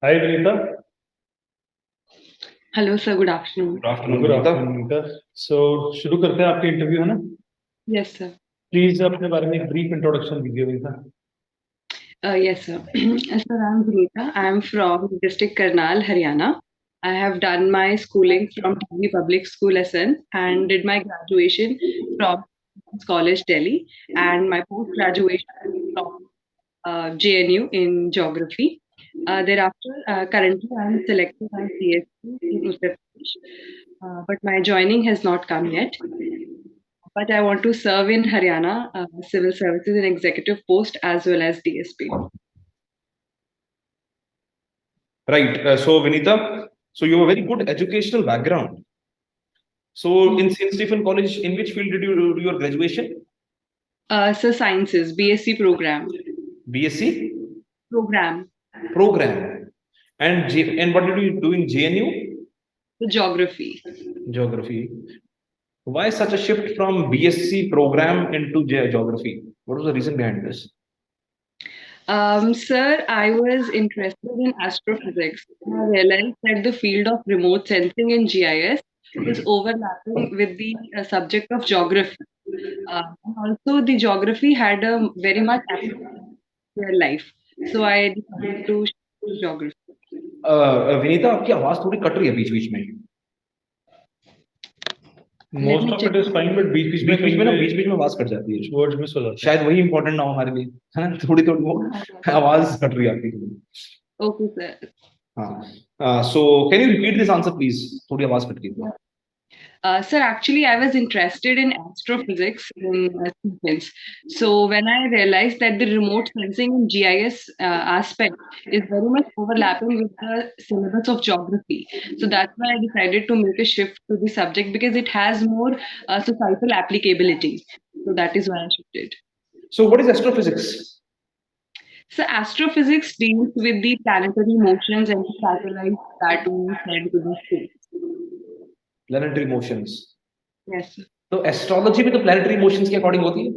Hi Vinita. Hello, sir. Good afternoon. Good afternoon, Vinita. So शुरू करते हैं आपके इंटरव्यू है ना? Yes, sir. प्लीज अपने बारे में एक ब्रीफ इंट्रोडक्शन दीजिए Vinita. Yes, sir. Sir, I'm Vinita. I'm from district Karnal, Haryana. I have done my schooling from TV Public School SN and did my graduation from College Delhi and my post graduation from JNU in geography. Thereafter, currently I'm selected as DSP in Uttar Pradesh, but my joining has not come yet. But I want to serve in Haryana civil services in executive post as well as DSP. Right. So, Vinita, so you have a very good educational background. So, in St. Stephen College, in which field did you do your graduation? So sciences, BSc program. BSc Program. program. And what did you do in JNU? Geography. Geography. Why such a shift from BSc program into geography? What was the reason behind this? Sir, I was interested in astrophysics. I realized that the field of remote sensing in GIS is overlapping with the subject of geography. And also, the geography had a very much application to their life. So I decided to choose geography. Vinita आपकी आवाज थोड़ी cut रही है बीच बीच में. Most me of check. It is fine but बीच बीच में बीच बीच में आवाज कट जाती है. वर्ड्स मिस हो जाते हैं. शायद वही इंपॉर्टेंट ना हो हमारे लिए, है ना? थोड़ी थोड़ी वो आवाज कट रही है आपकी. Okay, sir. हाँ. So can you repeat this answer please? थोड़ी आवाज कट गई. Sir, actually, I was interested in astrophysics in sequence. So when I realized that the remote sensing in GIS aspect is very much overlapping with the syllabus of geography, so that's why I decided to make a shift to the subject because it has more societal applicability. So that is why I shifted. So what is astrophysics? So astrophysics deals with the planetary motions and the satellites that we send to the space. Planetary motions. Yes, sir. तो astrology भी तो planetary motions के according होती है.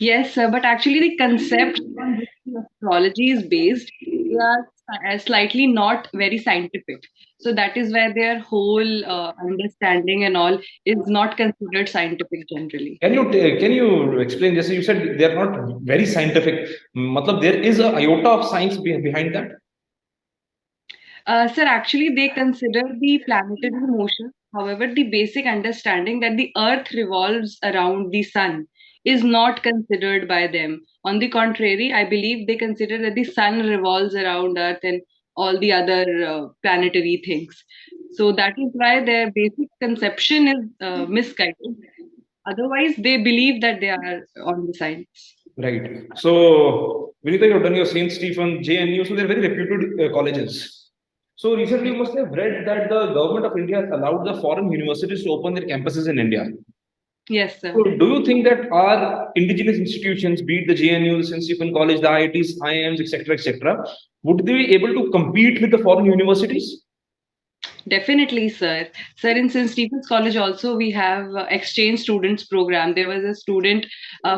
Yes, sir, but actually the concepts on which the astrology is based, they are slightly not very scientific. So that is where their whole understanding and all is not considered scientific generally. Can you explain? Just you said they are not very scientific. मतलब there is a iota of science behind that. Sir, actually they consider the planetary motion. However, the basic understanding that the Earth revolves around the Sun is not considered by them. On the contrary, I believe they consider that the Sun revolves around Earth and all the other planetary things. So that is why their basic conception is misguided. Otherwise, they believe that they are on the science. Right. So Vinita, you've done your Saint Stephen, JNU, so they're very reputed colleges. So recently, you must have read that the government of India has allowed the foreign universities to open their campuses in India. Yes, sir. So do you think that our indigenous institutions, be it the JNU, the St. Stephen College, the IITs, IIMs, etc., would they be able to compete with the foreign universities? Definitely, sir. Sir, in St. Stephen's College also we have exchange students program. There was a student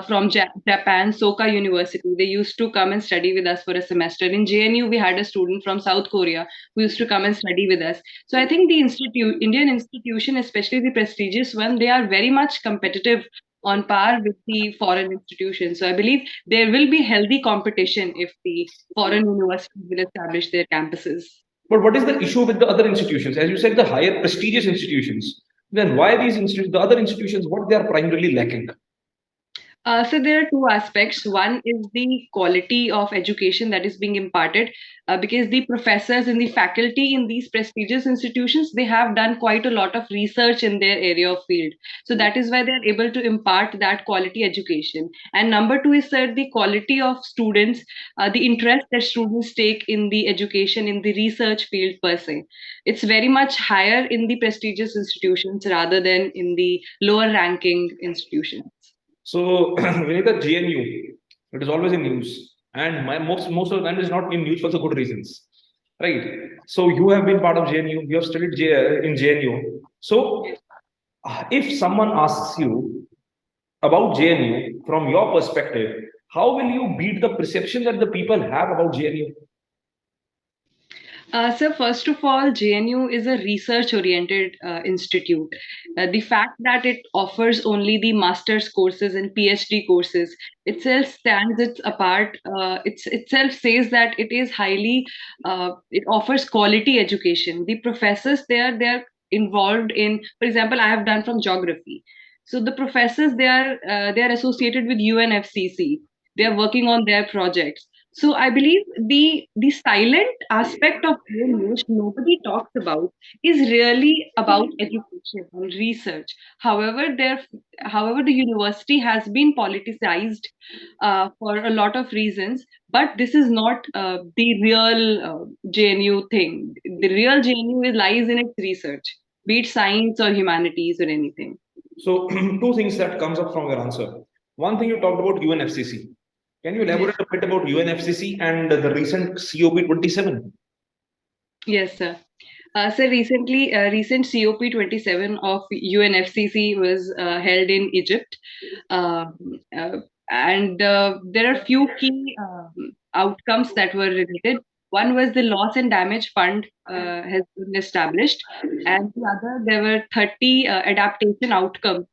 from Japan, Soka University. They used to come and study with us for a semester. In JNU, we had a student from South Korea who used to come and study with us. So I think the Indian institution, especially the prestigious one, they are very much competitive on par with the foreign institutions. So I believe there will be healthy competition if the foreign universities will establish their campuses. But what is the issue with the other institutions? As you said, the higher prestigious institutions. Then why these institutions, the other institutions, what they are primarily lacking? So there are two aspects. One is the quality of education that is being imparted, because the professors and the faculty in these prestigious institutions they have done quite a lot of research in their area of field. So that is why they are able to impart that quality education. And number two is sir, the quality of students, the interest that students take in the education in the research field per se. It's very much higher in the prestigious institutions rather than in the lower ranking institutions. So, Vinita, GNU, it is always in news, and most of the time it is not in news for the good reasons, right? So, you have been part of GNU, you have studied in GNU. So, if someone asks you about JNU from your perspective, how will you beat the perception that the people have about JNU? So first of all, JNU is a research-oriented institute. The fact that it offers only the master's courses and PhD courses itself stands it apart. Itself says that it is it offers quality education. The professors there, they are involved in, for example, I have done from geography. So the professors, they are associated with UNFCC. They are working on their projects. So I believe the silent aspect of JNU, which nobody talks about, is really about education and research. However, the university has been politicized for a lot of reasons, but this is not the real JNU thing. The real JNU lies in its research, be it science or humanities or anything. So, two things that comes up from your answer. One thing you talked about UNFCC. Can you elaborate a bit about UNFCC and the recent COP27? Yes, sir. So recent COP27 of UNFCC was held in Egypt, and there are few key outcomes that were related. One was the loss and damage fund has been established, and the other, there were 30 adaptation outcomes.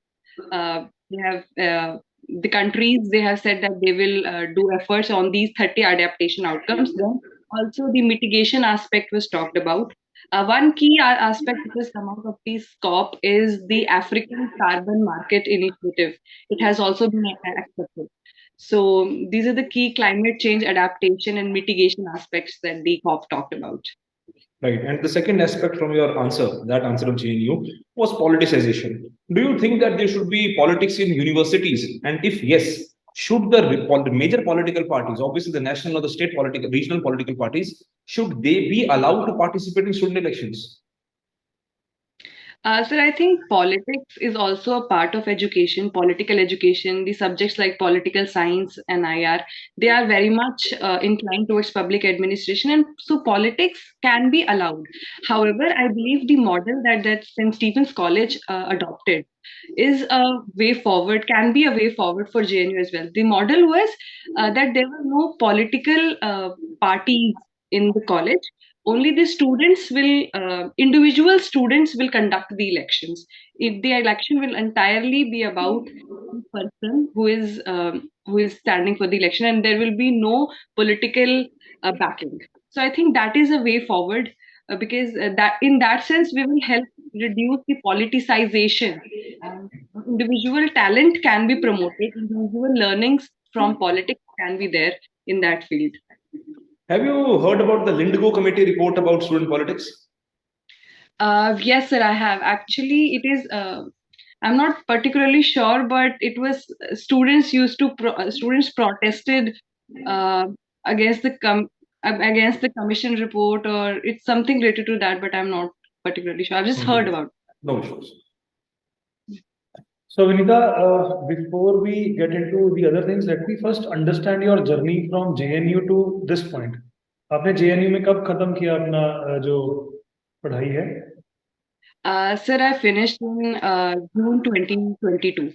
They have the countries, they have said that they will do efforts on these 30 adaptation outcomes. Then also the mitigation aspect was talked about. One key aspect which has come out of this COP is the African Carbon Market Initiative. It has also been accepted. So these are the key climate change adaptation and mitigation aspects that the COP talked about. Right. And the second aspect from your answer, that answer of JNU, was politicization. Do you think that there should be politics in universities? And if yes, should the major political parties, obviously the national or the state political, regional political parties, should they be allowed to participate in student elections? So I think politics is also a part of education, political education. The subjects like political science and IR, they are very much inclined towards public administration, and so politics can be allowed. However, I believe the model that St. Stephen's College adopted is a way forward, can be a way forward for JNU as well. The model was that there were no political parties in the college. Only the students will individual students will conduct the elections. If the election will entirely be about the person who is standing for the election, and there will be no political backing. So I think that is a way forward, because that in that sense we will help reduce the politicization, and individual talent can be promoted, individual learnings from politics can be there in that field. Have you heard about the Lindigo Committee report about student politics? Yes, sir, I have. Actually, it is. I'm not particularly sure, but it was students protested uh, against against the commission report, or it's something related to that, but I'm not particularly sure. I've just heard about it. No issues. So, Vinita, before we get into the other things, let me first understand your journey from JNU to this point. आपने JNU में कब खत्म किया अपना जो पढ़ाई है? Sir, I finished in June 2022.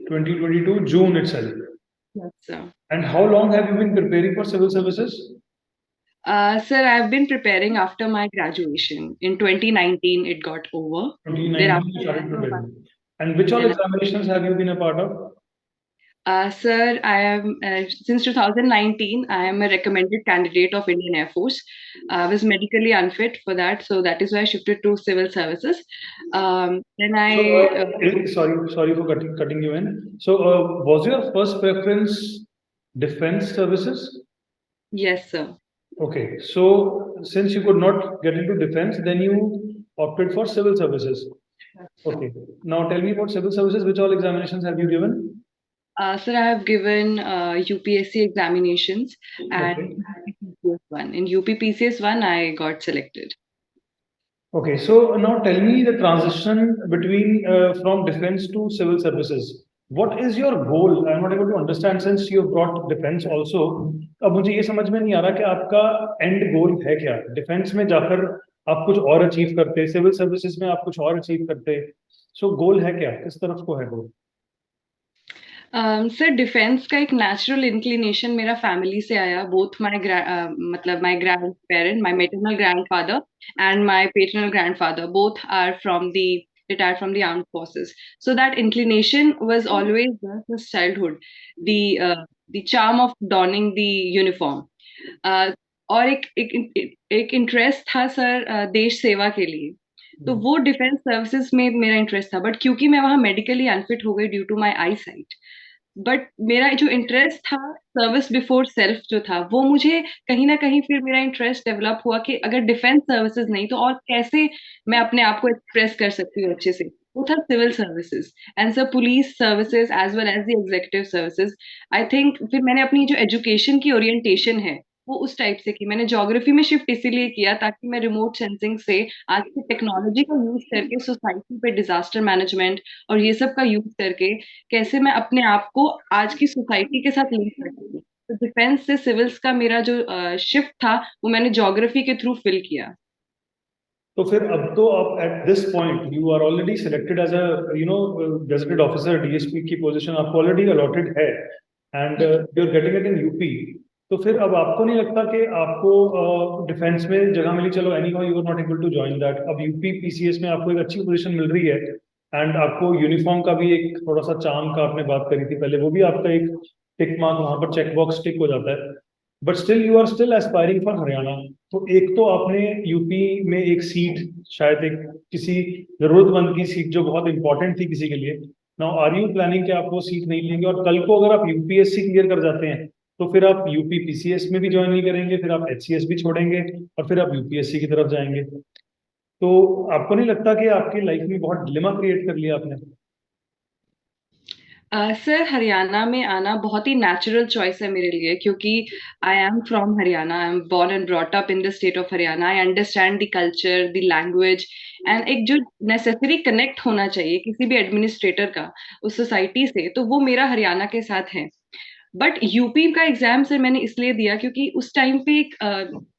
2022 June itself. Yes, sir. And how long have you been preparing for civil services? Sir, I've been preparing after my graduation. In 2019, it got over. 2019 you started preparing. And which all examinations have you been a part of? Sir, I am since 2019. I am a recommended candidate of Indian Air Force. I was medically unfit for that, so that is why I shifted to civil services. Then sorry for cutting you in. So, was your first preference defense services? Yes, sir. Okay, so since you could not get into defense, then you opted for civil services. Okay, now tell me about civil services. Which all examinations have you given? Sir, I have given UPSC examinations and UPPCS 1. In UPPCS 1, I got selected. Okay, so now tell me the transition between from defense to civil services. What is your goal? I'm not able to understand since you have brought defense also. अब मुझे ये समझ में नहीं आ रहा कि आपका end goal है क्या? Defense में जाकर आप कुछ और achieve करते, civil services में आप कुछ और achieve करते. So goal है क्या? किस तरफ को है goal? सर डिफेंस का एक नेचुरल इंक्लिनेशन मेरा फैमिली से आया. बोथ माय मतलब my grand parent, my maternal grandfather and my paternal grandfather, both are from the retired from the armed forces. So that inclination was always there since childhood. The the charm of donning the uniform. Uh, और एक interest था sir देश सेवा के लिए. तो वो defence services में मेरा इंटरेस्ट था, बट क्योंकि मैं वहां मेडिकली अनफिट हो गई due to my eyesight. But मेरा जो इंटरेस्ट था सर्विस बिफोर सेल्फ जो था, वो मुझे कहीं ना कहीं फिर मेरा इंटरेस्ट डेवलप हुआ कि अगर डिफेंस सर्विसेज नहीं तो और कैसे मैं अपने आप को एक्सप्रेस कर सकती हूँ अच्छे से. वो था civil services and sir police services as well as the executive services. I think फिर मैंने अपनी जो एजुकेशन की ओरिएंटेशन है वो उस टाइप से की. मैंने ज्योग्राफी में शिफ्ट इसीलिए किया ताकि मैं रिमोट सेंसिंग से आज की टेक्नोलॉजी का यूज करके सोसाइटी पे डिजास्टर मैनेजमेंट और ये सब का यूज करके कैसे मैं अपने आप को आज की सोसाइटी के साथ लिंक कर सकूं. तो डिफेंस से सिविल्स का मेरा जो शिफ्ट था वो मैंने ज्योग्राफी के थ्रू फिल किया. तो फिर अब तो आप at this point you are already selected as a gazetted officer, DSP की पोजीशन आपको ऑलरेडी अलॉटेड है and you are getting it in UP. तो फिर अब आपको नहीं लगता कि आपको डिफेंस में जगह मिली, चलो anyhow you are not able to join that, अब यूपी पीसीएस में आपको एक अच्छी पोजीशन मिल रही है एंड आपको यूनिफॉर्म का भी एक थोड़ा सा चार्म का आपने बात करी थी पहले, वो भी आपका एक टिक मार्क वहां पर चेक बॉक्स टिक हो जाता है, but still you are still aspiring for Haryana. तो एक तो आपने यूपी में एक सीट, शायद एक किसी जरूरतमंद की सीट जो बहुत इंपॉर्टेंट थी किसी के लिए, नाउ आर यू प्लानिंग कि आप वो सीट नहीं लेंगे, और कल को अगर आप यूपीएससी क्लियर कर जाते हैं तो फिर आप यूपी पीसीएस में भी ज्वाइन नहीं करेंगे, फिर आप एचसीएस भी छोड़ेंगे और फिर आप यूपीएससी की तरफ जाएंगे. तो आपको नहीं लगता कि आपकी लाइफ में बहुत डिलेमा क्रिएट कर लिया आपने? सर हरियाणा में आना बहुत ही नेचुरल चॉइस है मेरे लिए क्योंकि I am from Haryana. I am born and brought up in the state of Haryana. I understand the culture, the language and एक जो नेसेसरी कनेक्ट होना चाहिए किसी भी एडमिनिस्ट्रेटर का उस सोसाइटी से, तो वो मेरा हरियाणा के साथ है. बट यूपी का एग्जाम सर मैंने इसलिए दिया क्योंकि उस टाइम पे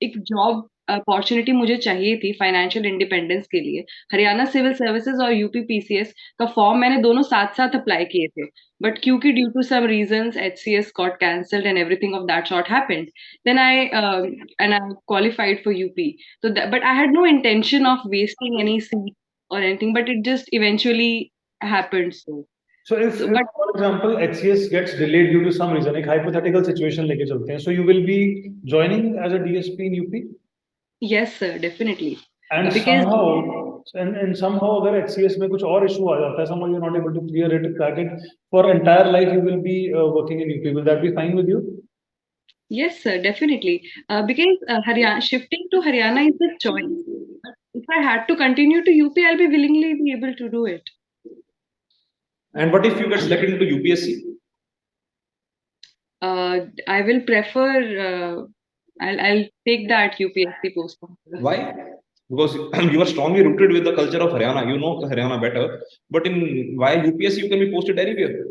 एक जॉब अपॉर्चुनिटी मुझे चाहिए थी फाइनेंशियल इंडिपेंडेंस के लिए. हरियाणा सिविल सर्विसेज और यूपी पीसीएस का फॉर्म मैंने दोनों साथ साथ अप्लाई किए थे. बट क्योंकि due to some reasons HCS got cancelled and everything of that sort happened, then I qualified for UP. So but I had no intention of wasting any seat or anything, but it just eventually happened. So if, So if but for example HCS gets delayed due to some reason, एक hypothetical situation लेके चलते हैं, so you will be joining as a DSP in UP? yes sir, definitely. And Because somehow अगर HCS में कुछ और issue आ जाता है, somehow you're not able to clear it, crack it, for entire life you will be working in UP. Will that be fine with you? yes sir, definitely. Because Haryana, shifting to Haryana is a choice. But if I had to continue to UP, I'll be willingly be able to do it. And what if you get selected into UPSC? I will prefer. I'll take that UPSC post. Why? Because you are strongly rooted with the culture of Haryana. You know Haryana better. But in why UPSC you can be posted anywhere?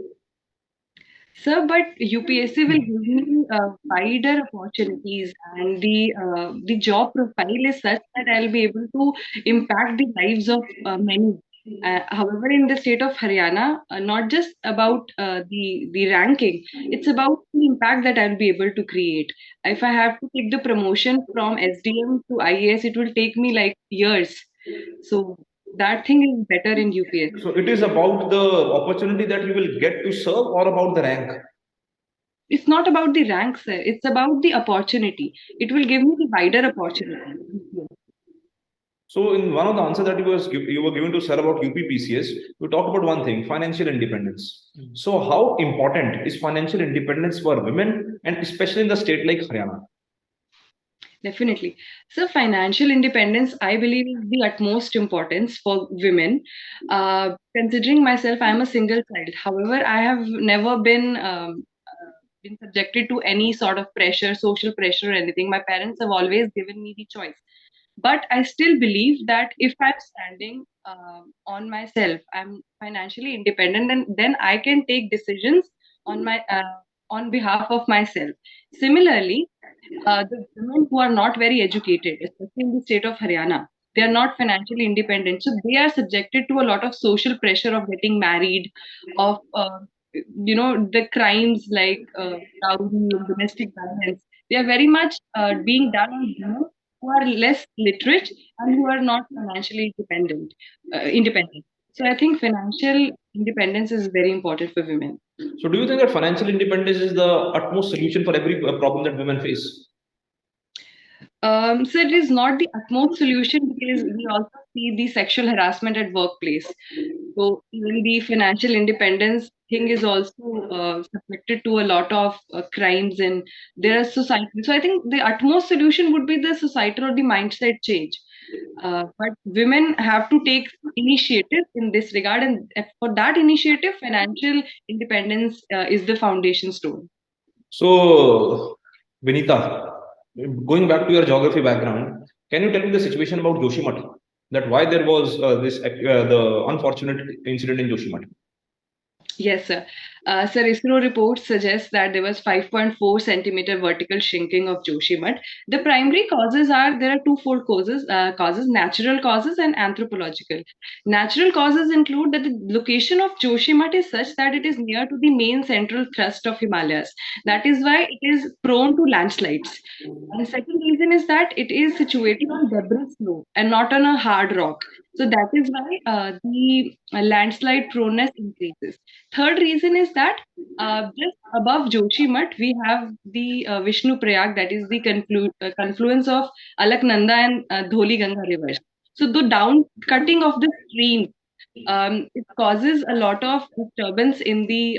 Sir, but UPSC will give me wider opportunities, and the job profile is such that I'll be able to impact the lives of many. However, in the state of Haryana, not just about the ranking, it's about the impact that I'll be able to create. If I have to take the promotion from SDM to IAS, it will take me like years. So that thing is better in UPSC. So it is about the opportunity that you will get to serve or about the rank? It's not about the rank, sir. It's about the opportunity. It will give me the wider opportunity. So in one of the answers that you were given to sir about UPPCS, you talk about one thing, financial independence. So how important is financial independence for women and especially in the state like Haryana? Definitely. So financial independence, I believe, is the utmost importance for women. Considering myself, I'm a single child. However, I have never been subjected to any sort of pressure, social pressure or anything. My parents have always given me the choice. But I still believe that if I'm standing on myself, I'm financially independent, and then I can take decisions on my on behalf of myself. Similarly, the women who are not very educated, especially in the state of Haryana, they are not financially independent. So they are subjected to a lot of social pressure of getting married, of the crimes like dowry and domestic violence, they are very much being done on women who are less literate and who are not financially independent. So I think financial independence is very important for women. So do you think that financial independence is the utmost solution for every problem that women face? So it is not the utmost solution because we also see the sexual harassment at workplace. So even the financial independence thing is also subjected to a lot of crimes in their society. So I think the utmost solution would be the societal or the mindset change. But women have to take initiative in this regard, and for that initiative, financial independence is the foundation stone. So, Vinita, going back to your geography background, can you tell me the situation about Joshimath? That why there was the unfortunate incident in Joshimath? Yes, sir. Sir, ISRO reports suggest that there was 5.4 centimeter vertical shrinking of Joshimath. The primary causes are there are twofold causes, natural causes and anthropological. Natural causes include that the location of Joshimath is such that it is near to the main central thrust of Himalayas. That is why it is prone to landslides. And second reason is that it is situated on debris slope and not on a hard rock. So that is why the landslide proneness increases. Third reason is that just above Joshimath, we have the Vishnu Prayag, that is the confluence of Alaknanda and Dholi Ganga rivers. So the down cutting of the stream, it causes a lot of disturbance in the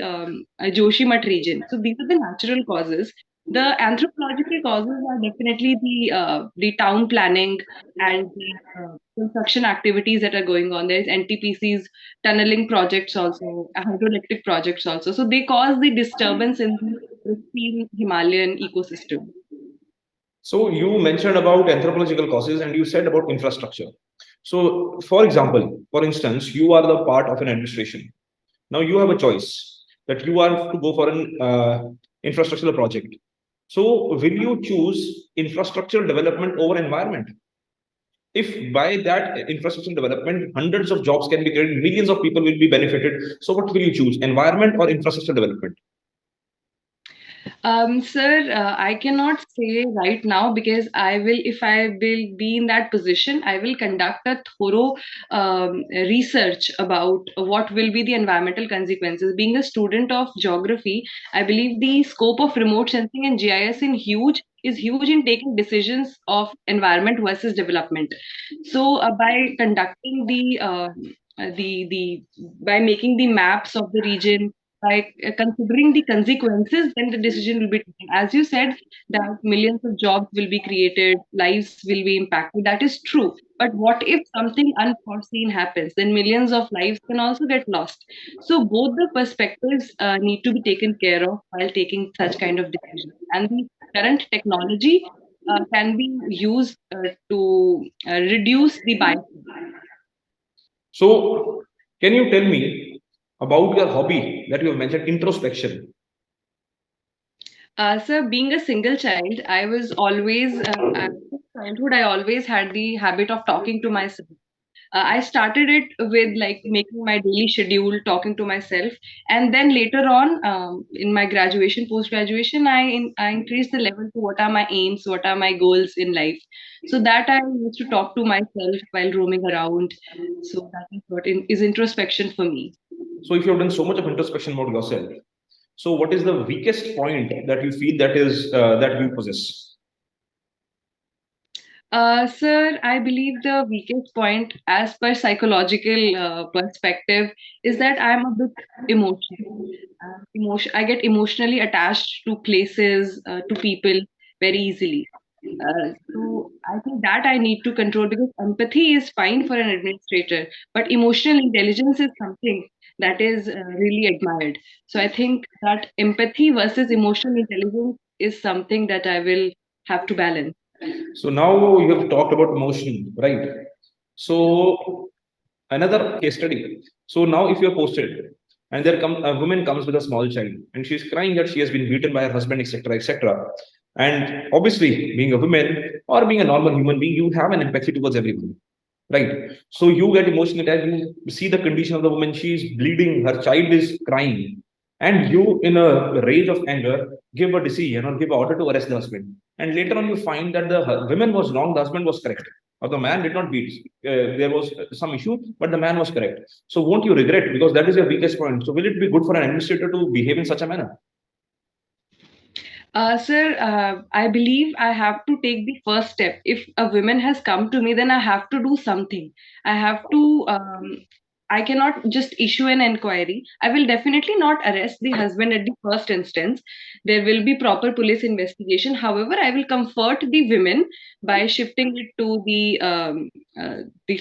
Joshimath region. So these are the natural causes. The anthropological causes are definitely the town planning and the construction activities that are going on. There is NTPC's tunneling projects also, hydroelectric projects also. So they cause the disturbance in the pristine Himalayan ecosystem. So you mentioned about anthropological causes and you said about infrastructure. So, for example, for instance, you are the part of an administration. Now you have a choice that you are to go for an infrastructural project. So, will you choose infrastructural development over environment? If by that infrastructure development, hundreds of jobs can be created, millions of people will be benefited. So, what will you choose, environment or infrastructure development? Sir, I cannot say right now because if I will be in that position, I will conduct a thorough research about what will be the environmental consequences. Being a student of geography, I believe the scope of remote sensing and GIS is huge in taking decisions of environment versus development. So, by conducting the by making the maps of the region, by considering the consequences, then the decision will be taken. As you said, that millions of jobs will be created, lives will be impacted. That is true. But what if something unforeseen happens? Then millions of lives can also get lost. So both the perspectives need to be taken care of while taking such kind of decisions. And the current technology can be used to reduce the bias. So, can you tell me about your hobby that you have mentioned, introspection? So being a single child, I was always, since childhood, I always had the habit of talking to myself. I started it with like making my daily schedule, talking to myself, and then later on, in my graduation, post graduation, I increased the level to what are my aims, what are my goals in life. So that I used to talk to myself while roaming around. So that is what is introspection for me. So, if you have done so much of introspection about yourself, so what is the weakest point that you feel that you possess? Sir, I believe the weakest point, as per psychological perspective, is that I'm a bit emotional. I get emotionally attached to places, to people very easily. So I think that I need to control because empathy is fine for an administrator, but emotional intelligence is something that is really admired. So I think that empathy versus emotional intelligence is something that I will have to balance. So now you have talked about emotion, right? So another case study. So now if you're posted and a woman comes with a small child and she's crying that she has been beaten by her husband, etc., etc. And obviously, being a woman or being a normal human being, you have an empathy towards everyone, right? So you get emotionally attached. You see the condition of the woman; she is bleeding. Her child is crying, and you, in a rage of anger, give a decision or give an order to arrest the husband, and later on you find that the woman was wrong, the husband was correct, or the man did not beat. There was some issue, but the man was correct. So won't you regret, because that is your weakest point? So will it be good for an administrator to behave in such a manner? Sir, I believe I have to take the first step. If a woman has come to me, then I have to do something. I have to, I cannot just issue an inquiry. I will definitely not arrest the husband at the first instance. There will be proper police investigation. However, I will comfort the women by shifting it to the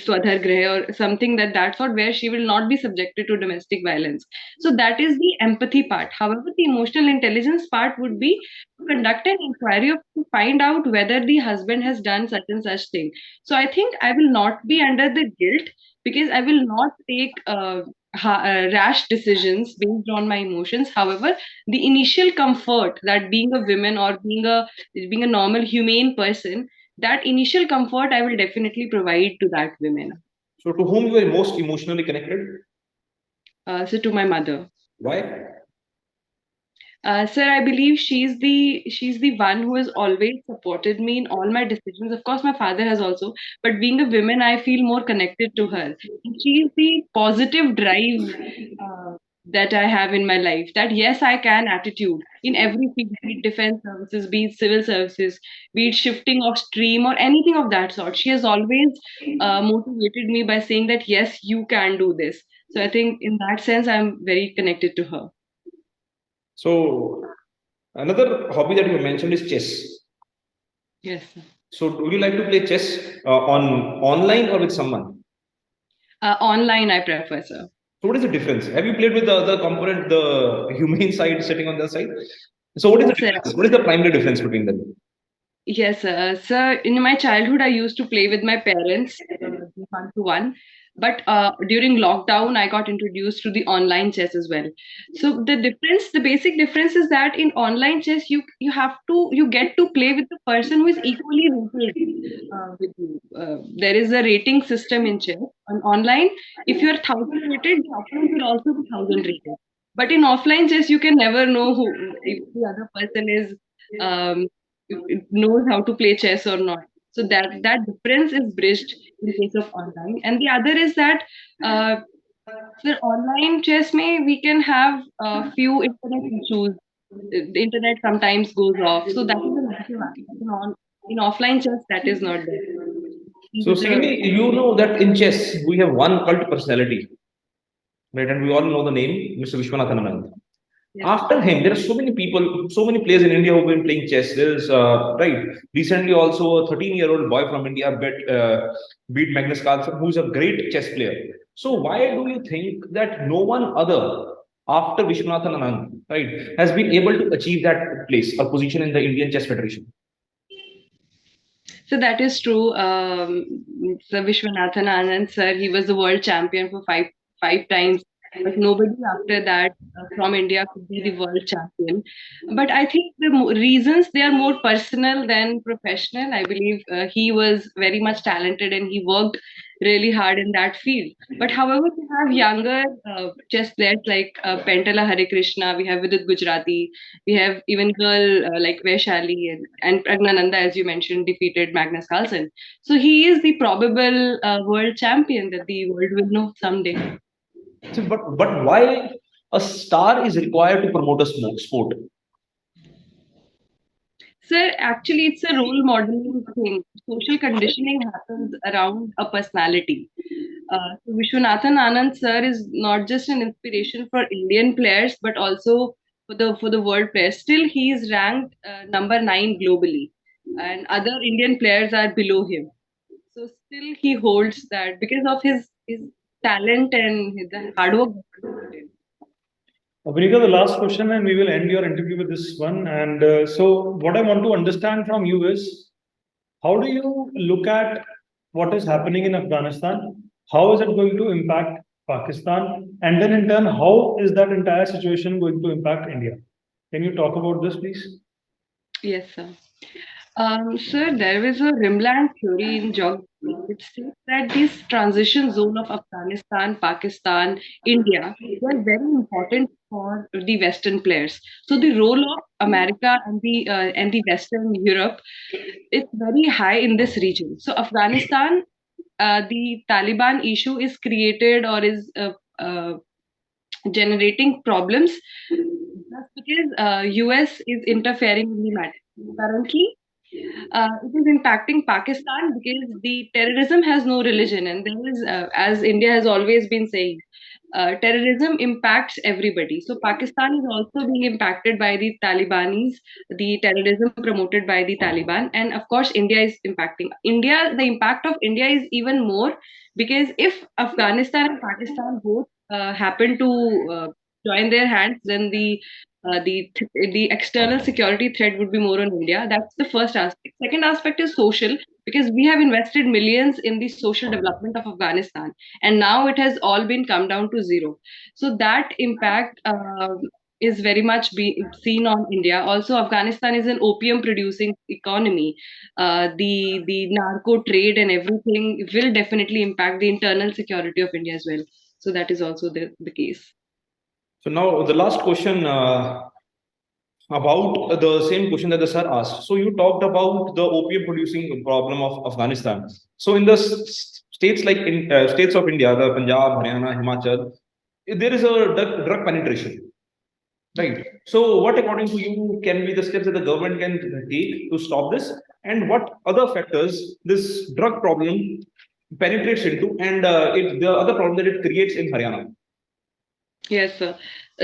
Swadhar Greh or something that sort, where she will not be subjected to domestic violence. So that is the empathy part. However, the emotional intelligence part would be to conduct an inquiry to find out whether the husband has done such and such thing. So I think I will not be under the guilt, because I will not take rash decisions based on my emotions. However, the initial comfort that being a woman or being a normal humane person, that initial comfort I will definitely provide to that woman. So to whom you are most emotionally connected? So to my mother. Why? Sir, I believe she's the one who has always supported me in all my decisions. Of course, my father has also, but being a woman, I feel more connected to her. And she's the positive drive that I have in my life. That yes, I can attitude in every field, be it defense services, be it civil services, be it shifting of stream or anything of that sort. She has always motivated me by saying that yes, you can do this. So I think in that sense, I'm very connected to her. So another hobby that you mentioned is chess. Yes, sir. So would you like to play chess on online or with someone? Online, I prefer, sir. So what is the difference? Have you played with the other component, the humane side sitting on the side? So what is the Yes, sir. difference? What is the primary difference between them? Yes, sir. In my childhood, I used to play with my parents, one to one. But during lockdown, I got introduced to the online chess as well. So the basic difference is that in online chess, you get to play with the person who is equally rated with you. There is a rating system in chess. On online, if you're 1,000 rated, the opponent will also be 1,000 rated. But in offline chess, you can never know who if the other person is um, knows how to play chess or not. So that difference is bridged in case of online. And the other is that uh, for online chess, may we can have a few internet issues. The internet sometimes goes off, so that is a negative aspect. In offline chess, that is not there. So secondly, you know that in chess we have one cult personality, right? And we all know the name, Mr. Vishwanathan Anand. Yes, After him, there are so many people, so many players in India who've been playing chess. There's right. Recently, also a 13-year-old boy from India beat Magnus Carlsen, who's a great chess player. So why do you think that no one other after Vishwanathan Anand, right, has been able to achieve that place or position in the Indian Chess Federation? so that is true. Sir Vishwanathan Anand, sir, he was the world champion for five times, but nobody after that from India could be the world champion. But I think the reasons they are more personal than professional. I believe he was very much talented and he worked really hard in that field. But however, we have younger chess players like Pentala Hare Krishna, we have Vidit Gujarati, we have even girl like Vaishali and Pragnananda, as you mentioned, defeated Magnus Carlsen. So he is the probable world champion that the world will know someday. So, but why a star is required to promote a sport? Sir, actually, it's a role modeling thing. Social conditioning happens around a personality. So Vishwanathan Anand sir is not just an inspiration for Indian players, but also for the world players. Still, he is ranked number 9 globally, and other Indian players are below him. So still, he holds that because of his talent and the hard work that he put in. Vinita, the last question, and we will end your interview with this one. And so, what I want to understand from you is, how do you look at what is happening in Afghanistan? How is it going to impact Pakistan? And then, in turn, how is that entire situation going to impact India? Can you talk about this, please? Yes, sir. Sir, there is a rimland theory in geography which states that this transition zone of Afghanistan, Pakistan, India, they are very important for the Western players. So the role of America and the Western Europe is very high in this region. So Afghanistan, the Taliban issue is created or is generating problems just because US is interfering in the matter. Currently, it is impacting Pakistan because the terrorism has no religion, and there is, as India has always been saying, terrorism impacts everybody. So Pakistan is also being impacted by the Talibanis, the terrorism promoted by the Taliban, and of course India is impacting India. The impact of India is even more because if Afghanistan and Pakistan both happen to join their hands, then the external security threat would be more on India. That's the first aspect. Second aspect is social because we have invested millions in the social development of Afghanistan, and now it has all been come down to zero. So that impact is very much seen on India. Also, Afghanistan is an opium producing economy. The narco trade and everything will definitely impact the internal security of India as well. So that is also the case. So now the last question about the same question that the sir asked. So you talked about the opium producing problem of Afghanistan. So in the states like in states of India, the Punjab, Haryana, Himachal, there is a drug penetration. Right. So, what, according to you, can be the steps that the government can take to stop this, and what other factors this drug problem penetrates into, and the other problem that it creates in Haryana? Yes, sir.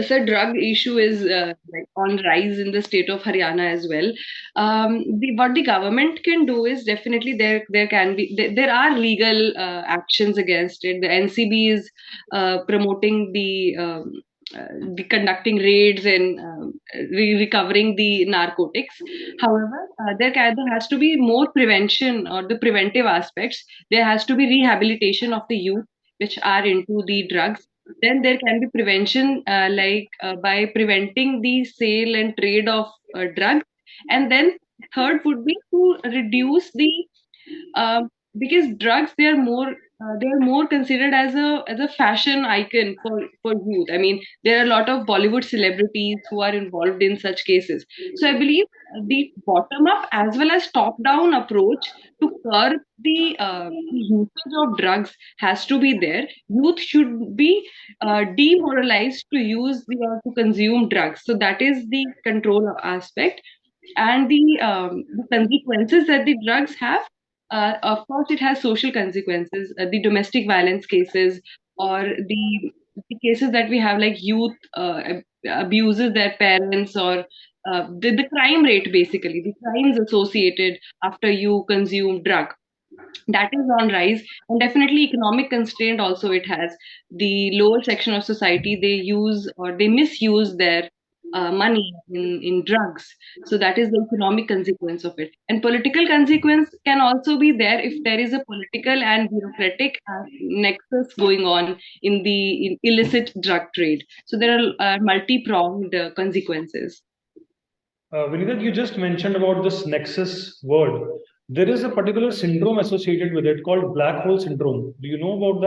So drug issue is like on rise in the state of Haryana as well. What the government can do is definitely there are legal actions against it. The NCB is promoting the conducting raids and recovering the narcotics. However, there has to be more prevention or the preventive aspects. There has to be rehabilitation of the youth which are into the drugs. Then there can be prevention by preventing the sale and trade of drugs. And then third would be to reduce the uh, because drugs they are more considered as a fashion icon for youth. I mean, there are a lot of Bollywood celebrities who are involved in such cases. So I believe the bottom up as well as top down approach to curb the usage of drugs has to be there. Youth should be demoralized to use or to consume drugs. So that is the control aspect, and the consequences that the drugs have. Of course, it has social consequences. The domestic violence cases or the cases that we have, like youth abuses their parents, or the crime rate, basically the crimes associated after you consume drug, that is on rise. And definitely economic constraint also it has. The lower section of society, they use or they misuse their money in drugs. So that is the economic consequence of it. And political consequence can also be there if there is a political and bureaucratic nexus going on in the illicit drug trade. So there are multi-pronged consequences. Vinita, you just mentioned about this nexus word. There is a particular syndrome associated with it called black hole syndrome. Do you know about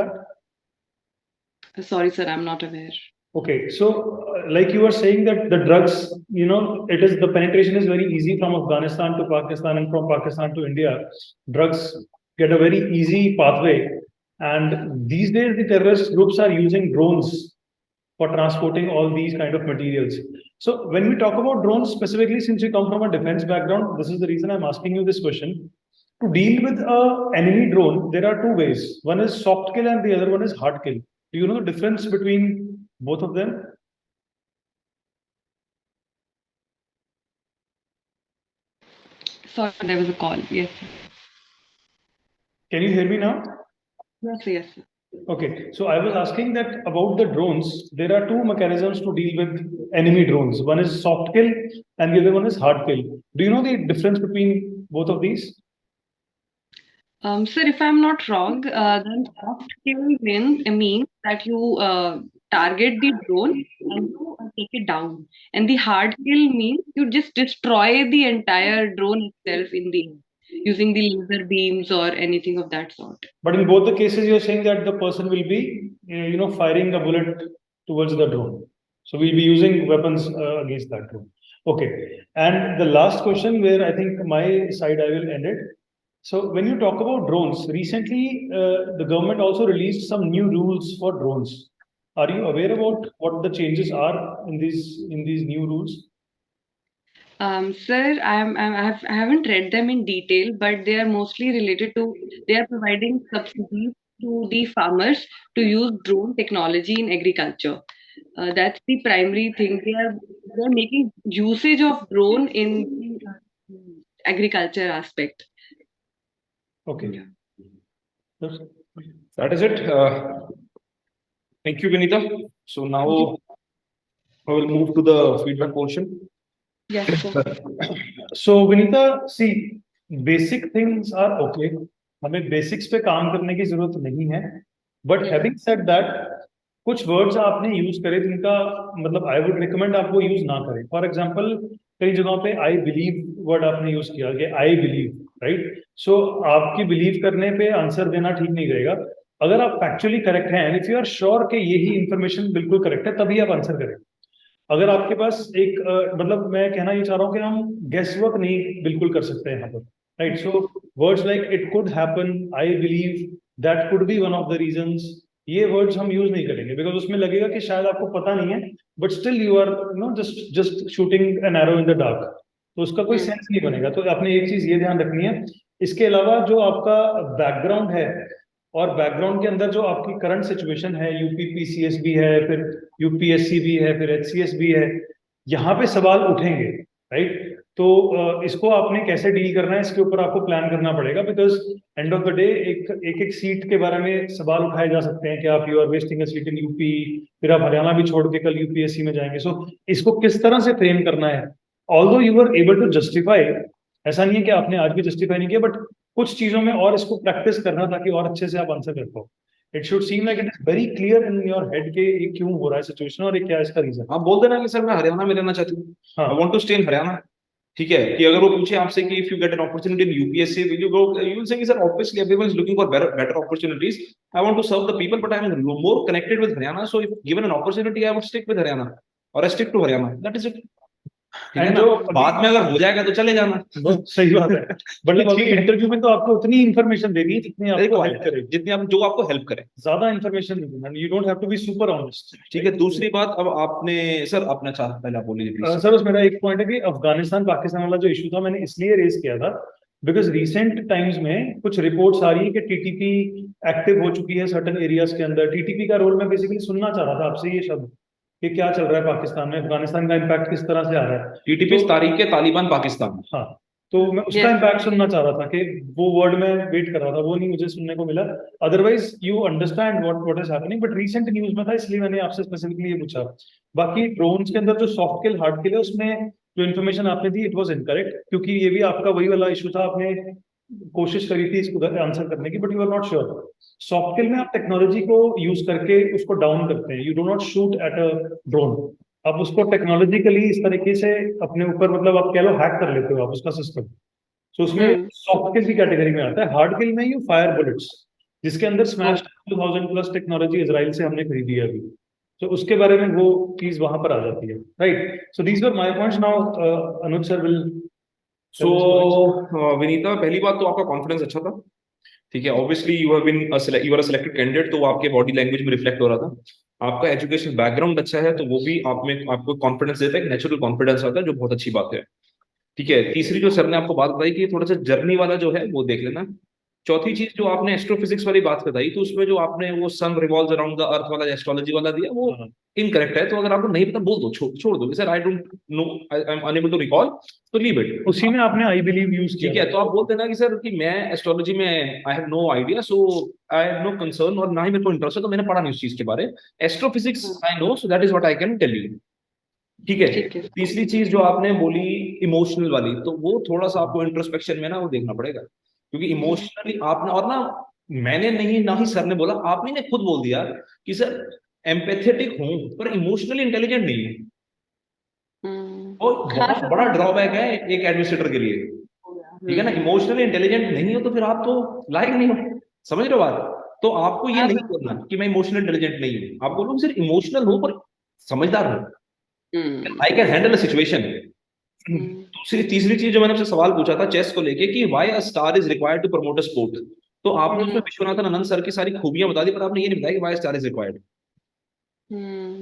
that? Sorry, sir, I'm not aware. Okay, so like you were saying that the drugs, it is the penetration is very easy from Afghanistan to Pakistan and from Pakistan to India. Drugs get a very easy pathway, and these days the terrorist groups are using drones for transporting all these kind of materials. So when we talk about drones specifically, since you come from a defense background, this is the reason I'm asking you this question. To deal with a enemy drone, there are two ways. One is soft kill and the other one is hard kill. Do you know the difference between both of them? Sorry, there was a call. Yes. Can you hear me now? Yes, yes. Okay, so I was asking that about the drones. There are two mechanisms to deal with enemy drones. One is soft kill and the other one is hard kill. Do you know the difference between both of these? Sir, if I'm not wrong, then soft kill means that you target the drone and you take it down. And the hard kill means you just destroy the entire drone itself in the air using the laser beams or anything of that sort. But in both the cases, you're saying that the person will be, firing a bullet towards the drone. So we'll be using weapons against that drone. Okay. And the last question, where I think my side I will end it. So when you talk about drones, recently the government also released some new rules for drones. Are you aware about what the changes are in these new rules? Sir, I haven't read them in detail, but they are mostly related to, they are providing subsidies to the farmers to use drone technology in agriculture. That's the primary thing. They are making usage of drone in the agriculture aspect. Okay. Yes. That is it. Thank you, Vinita. So now I will move to the feedback portion. Yes, sir. So Vinita, see, basic things are okay. हमें basics पे काम करने की जरूरत नहीं है. But having said that, कुछ words आपने यूज करे जिनका मतलब आई वुड रिकमेंड आप वो यूज ना करें. फॉर एग्जांपल कई जगहों पे आई बिलीव वर्ड आपने यूज किया कि आई बिलीव, राइट. सो आपकी बिलीव करने पे आंसर देना ठीक नहीं रहेगा. अगर आप फैक्चुअली करेक्ट हैं, इफ यू आर श्योर कि यही इंफॉर्मेशन बिल्कुल करेक्ट है, तभी आप आंसर करें. अगर आपके पास एक मतलब मैं कहना ये चाह रहा हूँ कि हम गेस वर्क नहीं बिल्कुल कर सकते हैं यहाँ पर, right. So words like it could happen, I believe, that could be one of the reasons, ये वर्ड्स हम यूज नहीं करेंगे बिकॉज उसमें लगेगा कि शायद आपको पता नहीं है, but still you are just shooting an arrow in the dark. तो उसका कोई सेंस नहीं बनेगा. तो आपने एक चीज ये ध्यान रखनी है. इसके अलावा जो आपका बैकग्राउंड है, और बैकग्राउंड के अंदर जो आपकी करंट सिचुएशन है, यूपी पीसीएस भी है, फिर यूपीएससी भी है, फिर एचसीएस भी है, यहाँ पे सवाल उठेंगे, राइट. तो इसको आपने कैसे डील करना है, इसके ऊपर आपको प्लान करना पड़ेगा. Because end of the day एक सीट के बारे में सवाल उठाए जा सकते हैं कि आप you are wasting a seat in UP, फिर आप हरियाणा भी छोड़ के कल यूपीएससी में जाएंगे. सो इसको किस तरह से फ्रेम करना है, although you are able to justify, ऐसा नहीं है कि आपने आज भी जस्टिफाई नहीं किया, बट कुछ चीजों में और इसको प्रैक्टिस करना ताकि और अच्छे से आप आंसर कर पाओ. It should seem like it is very clear in your head के ये क्यों हो रहा है सिचुएशन और ये क्या इसका रीजन. आप बोल देना कि सर मैं हरियाणा में रहना चाहती हूँ, I want to stay in Haryana. ठीक है, कि अगर वो पूछे आपसे कि if you get an opportunity in UPSC will you go, you will say कि sir obviously everyone is looking for better opportunities, I want to serve the people but I am more connected with Haryana, so if given an opportunity I would stick with Haryana और I stick to Haryana. That is it. And जो बाद में अगर हो जाएगा तो चले जाना. सही बात है. मतलब अभी इंटरव्यू में तो आपको उतनी इंफॉर्मेशन देनी है जितनी आपको हेल्प करे, जितनी आप जो आपको हेल्प करे, ज्यादा इंफॉर्मेशन नहीं देना. You don't have to be super honest. ठीक है. दूसरी बात, अब आपने सर अपना चाह पहले आप बोलिए प्लीज. सर बस मेरा एक पॉइंट है कि अफगानिस्तान पाकिस्तान वाला जो इशू था मैंने इसलिए रेज किया था बिकॉज रिसेंट टाइम्स में कुछ रिपोर्ट्स आ रही है कि टीटीपी एक्टिव हो चुकी है सर्टन एरियाज के अंदर. टीटीपी का रोल मैं बेसिकली सुनना चाह रहा था आपसे ये शब्द कि क्या चल रहा है पाकिस्तान में, अफगानिस्तान का इम्पैक्ट किस तरह से आ रहा है. टीटीपी तारीख के तालिबान पाकिस्तान. हाँ, तो मैं उसका इम्पैक्ट सुनना चाह रहा था कि वो वर्ड में वेट कर रहा था, वो नहीं मुझे सुनने को मिला. Otherwise you understand what is happening, but recent news में था इसलिए मैंने आपसे स्पेसिफिकली ये पूछा. बाकी ड्रोन्स के अंदर जो सॉफ्ट किल हार्ड किल है उसमें जो इन्फॉर्मेशन आपने दी इट वाज इनकरेक्ट, क्योंकि ये भी आपका वही वाला इशू था. आपने कोशिश करी थी इसको आंसर करने की, but you are not sure. Soft skill में आप टेक्नोलॉजी को यूज करके उसको डाउन करते हैं. You do not shoot at a drone. आप उसको टेक्नोलॉजिकली इस तरीके से अपने ऊपर मतलब आप कह लो हैक कर लेते हो आप उसका सिस्टम. तो उसमें सॉफ्ट किल की कैटेगरी में आता है. हार्ड किल में यू फायर बुलेट्स, जिसके अंदर स्मैश 2000 प्लस टेक्नोलॉजी इजराइल से हमने खरीदी है अभी. तो उसके बारे में वो चीज वहां पर आ जाती है, right. So these were my points. Now Anuj sir will. So Vinita, पहली बात तो आपका कॉन्फिडेंस अच्छा था. ठीक है, obviously you have been you are a selected candidate, तो वो आपके बॉडी लैंग्वेज में रिफ्लेक्ट हो रहा था. आपका एजुकेशन बैकग्राउंड अच्छा है तो वो भी आप में आपको कॉन्फिडेंस देता है, नेचुरल कॉन्फिडेंस आता है, जो बहुत अच्छी बात है. ठीक है. तीसरी जो सर ने आपको बात बताई कि थोड़ा सा जर्नी वाला जो है वो देख लेना. चौथी चीज जो आपने एस्ट्रोफिजिक्स वाली बात बताई, तो उसमें जो आपने वो सन रिवॉल्व्स अराउंड द अर्थ वाला एस्ट्रोलॉजी वाला दिया वो इनकरेक्ट है. तो अगर आपको नहीं पता बोल दो, छोड़ दो sir, I don't know, I am unable to recall, तो लीव इट. उसी में आपने आई बिलीव यूज किया. ठीक है, तो आप बोल देना कि सर कि मैं एस्ट्रोलॉजी में I have no idea, so I have no concern, और ना ही मेरे को इंटरेस्ट है, तो मैंने पढ़ा नहीं उस चीज के बारे. Astrophysics I know, so that is what I can tell you. ठीक है. तीसरी चीज जो आपने बोली इमोशनल वाली, तो वो थोड़ा सा आपको इंट्रोस्पेक्शन में ना वो देखना पड़ेगा, क्योंकि इमोशनली आपने, और ना मैंने नहीं ना ही सर ने बोला, आपने ने खुद बोल दिया कि सर एम्पैथेटिक हूं पर इमोशनली इंटेलिजेंट नहीं हूं। और हाँ बहुत सर, बड़ा ड्रॉबैक है एक एडमिनिस्ट्रेटर के लिए, ठीक है ना। इमोशनली इंटेलिजेंट नहीं हो तो फिर आप तो लायक नहीं हो, समझ रहे हो बात। तो आपको ये हाँ नहीं सर। बोलना कि मैं इमोशनल इंटेलिजेंट नहीं हूं, आप बोलो सिर्फ इमोशनल हो पर समझदार हो, I can handle a situation. दूसरी तीसरी चीज जो मैंने आपसे सवाल पूछा था चेस को लेके कि why a star is required to promote a sport, तो आपने उसमें विश्वनाथन आनंद सर की सारी खूबियां बता दी, पर आपने ये नहीं बताया कि व्हाई स्टार इज रिक्वायर्ड।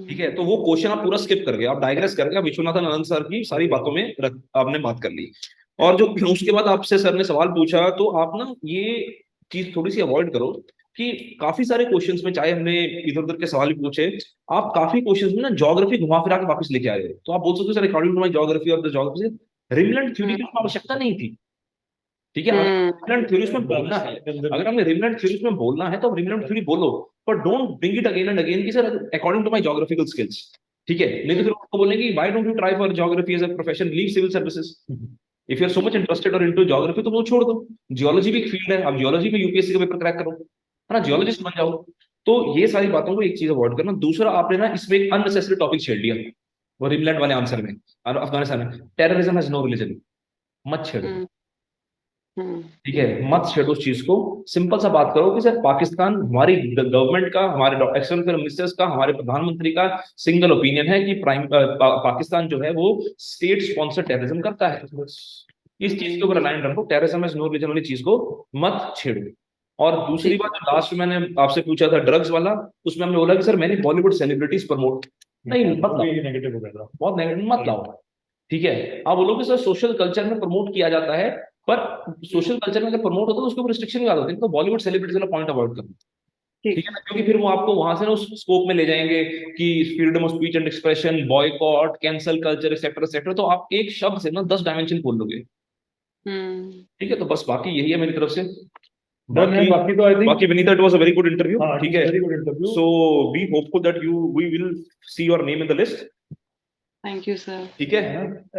ठीक है, तो वो क्वेश्चन आप पूरा स्किप कर गए, आप डाइग्रेस करके आप विश्वनाथन आनंद सर की सारी बातों में आपने बात कर ली। और जो उसके बाद आपसे सर ने सवाल पूछा, तो आप ना ये चीज थोड़ी सी अवॉइड करो कि काफी सारे क्वेश्चंस में, चाहे हमने इधर उधर के सवाल भी पूछे, आप काफी क्वेश्चंस में ना ज्योग्राफी घुमा फिरा के वापस लेके आ रहे हो। तो आप बोल सकते हो sir according to my geography और द ज्योग्राफी रिमलेंट थ्योरी की उसमें आवश्यकता नहीं थी। ठीक है, अगर रिमलेंट थ्योरीज में बोलना है, अगर हमें रिमलेंट थ्योरीज में बोलना है तो रिमलेंट थ्योरी बोलो, पर don't bring it again and again कि sir according to my geographical skills. ठीक है, नहीं तो फिर आपको बोलेंगे why don't you try for geography as a profession, leave civil services. If you are so much interested और इनटू ज्योग्राफी तो वो छोड़ दो, जियोलॉजी भी एक फील्ड है, आप जियोलॉजी में यूपीएससी का पेपर क्रैक करो, है ना, जियोलॉजिस्ट बन जाओ। तो ये सारी बातों को एक चीज अवॉइड करना। दूसरा, आपने ना इसमें एक अननेसेसरी टॉपिक छेड़ लिया वो रिमलैंड वाले आंसर में, और अफगानिस्तान में टेररिज्म हैज नो रिलीजन, मत छेड़ो। ठीक है, मत छेड़ो उस चीज को। सिंपल सा बात करो कि सर पाकिस्तान, हमारी गवर्नमेंट का, हमारे एक्सटर्नल अफेयर मिनिस्टर्स का, हमारे प्रधानमंत्री का सिंगल ओपिनियन है कि पाकिस्तान जो है वो स्टेट स्पॉन्सर टेररिज्म करता है। इस चीज के ऊपर अलाइन रखो, टेररिज्म इज नो रिलीजन वाली चीज को मत छेड़ो। और दूसरी बात, जो लास्ट में मैंने आपसे पूछा था ड्रग्स वाला, उसमें हमने बोला कि सर मैंने बॉलीवुड सेलिब्रिटीज प्रमोट नहीं, मत लाओ, नेगेटिव हो गया था। बहुत नेगेटिव मत लाओ। ठीक है, आप बोलो कि सर सोशल कल्चर में प्रमोट किया जाता है, पर सोशल कल्चर में अगर प्रमोट होता है तो उसके ऊपर रिस्ट्रिक्शन लगा दो, तो बॉलीवुड सेलिब्रिटीज वाला पॉइंट अवॉइड करो। ठीक है ना, क्योंकि फिर वो आपको वहां से ना उस स्कोप में ले जाएंगे कि freedom of speech and expression, boycott, cancel culture, etcetera etcetera, तो आप एक शब्द से ना 10 डायमेंशन खोल लोगे। ठीक है, तो बस बाकी यही है मेरी तरफ से। डन है, बाकी तो आई थिंक बाकी Vinita, it was a very good interview. हाँ, ठीक है, very good interview. So be hopeful that we will see your name in the list. Thank you sir. ठीक है,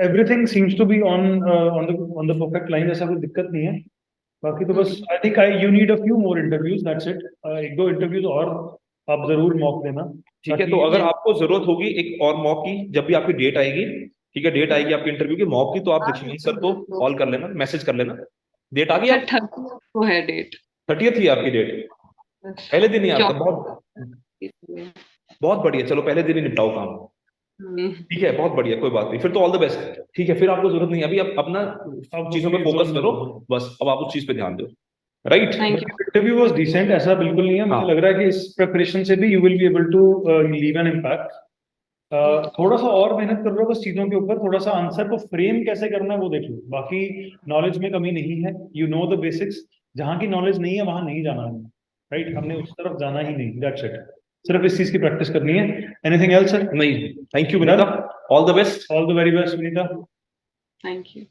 everything seems to be on the perfect line, ऐसा कोई दिक्कत नहीं है। बाकी तो बस I think you need a few more interviews, that's it. एक दो इंटरव्यूज और आप जरूर मौका देना। ठीक है, तो अगर आपको जरूरत होगी एक और मॉक की, जब भी आपकी डेट आएगी, ठीक है, डेट आएगी आपके इंटरव्यू की मॉक की, तो आप दीक्षित सर को कॉल कर लेना, मैसेज कर लेना। डेट आ गई आप? 30 को है डेट। 30th ही आपकी डेट, पहले दिन ही आपका। बहुत बहुत बढ़िया, चलो पहले दिन ही निपटाओ काम। ठीक है, बहुत बढ़िया, कोई बात नहीं, फिर तो ऑल द बेस्ट। ठीक है, फिर आपको जरूरत नहीं, अभी आप अपना चीजों पे फोकस करो, बस अब आप उस चीज पे ध्यान दो। राइट, इंटरव्यू वाज डिसेंट, ऐसा बिल्कुल नहीं है। मुझे लग रहा है कि इस प्रिपरेशन से भी you will be able to leave an impact. थोड़ा सा और मेहनत कर लो बस चीजों के ऊपर, थोड़ा सा आंसर को फ्रेम कैसे करना है वो देख लो। बाकी नॉलेज में कमी नहीं है, यू नो द बेसिक्स। जहाँ की नॉलेज नहीं है वहां नहीं जाना है, राइट, हमने उस तरफ जाना ही नहीं, दैट्स इट। सिर्फ इस चीज की प्रैक्टिस करनी है। Anything else sir? नहीं, thank you Vinita, all the best. All the very best Vinita. Thank you.